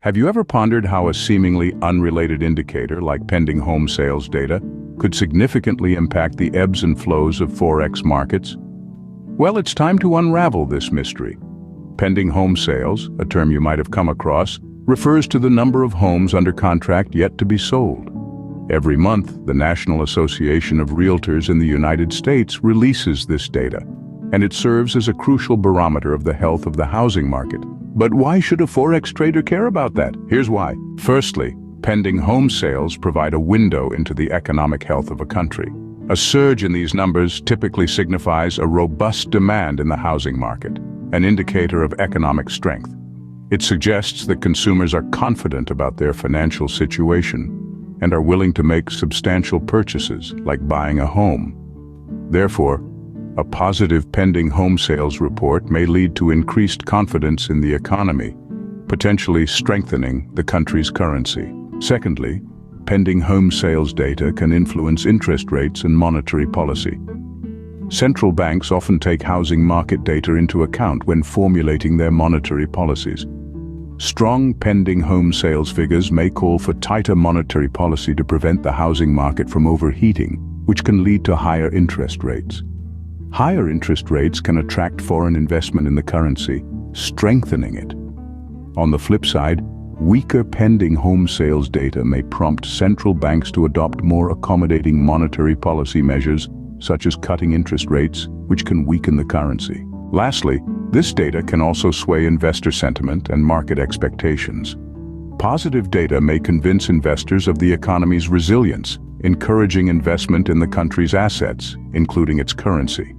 Have you ever pondered how a seemingly unrelated indicator like pending home sales data could significantly impact the ebbs and flows of Forex markets? Well, it's time to unravel this mystery. Pending home sales, a term you might have come across, refers to the number of homes under contract yet to be sold. Every month, the National Association of Realtors in the United States releases this data, and it serves as a crucial barometer of the health of the housing market. But why should a Forex trader care about that? Here's why. Firstly, pending home sales provide a window into the economic health of a country. A surge in these numbers typically signifies a robust demand in the housing market, an indicator of economic strength. It suggests that consumers are confident about their financial situation and are willing to make substantial purchases, like buying a home. Therefore, a positive pending home sales report may lead to increased confidence in the economy, potentially strengthening the country's currency. Secondly, pending home sales data can influence interest rates and monetary policy. Central banks often take housing market data into account when formulating their monetary policies. Strong pending home sales figures may call for tighter monetary policy to prevent the housing market from overheating, which can lead to higher interest rates. Higher interest rates can attract foreign investment in the currency, strengthening it. On the flip side, weaker pending home sales data may prompt central banks to adopt more accommodating monetary policy measures, such as cutting interest rates, which can weaken the currency. Lastly, this data can also sway investor sentiment and market expectations. Positive data may convince investors of the economy's resilience, encouraging investment in the country's assets, including its currency.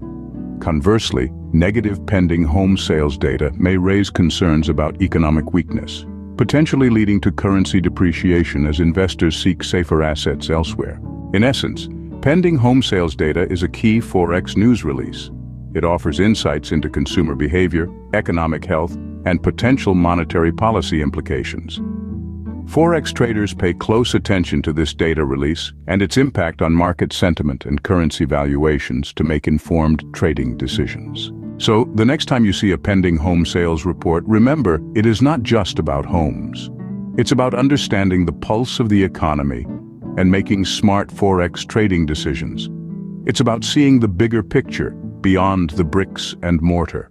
Conversely, negative pending home sales data may raise concerns about economic weakness, potentially leading to currency depreciation as investors seek safer assets elsewhere. In essence, pending home sales data is a key Forex news release. It offers insights into consumer behavior, economic health, and potential monetary policy implications. Forex traders pay close attention to this data release and its impact on market sentiment and currency valuations to make informed trading decisions. So, the next time you see a pending home sales report, remember, it is not just about homes. It's about understanding the pulse of the economy and making smart Forex trading decisions. It's about seeing the bigger picture beyond the bricks and mortar.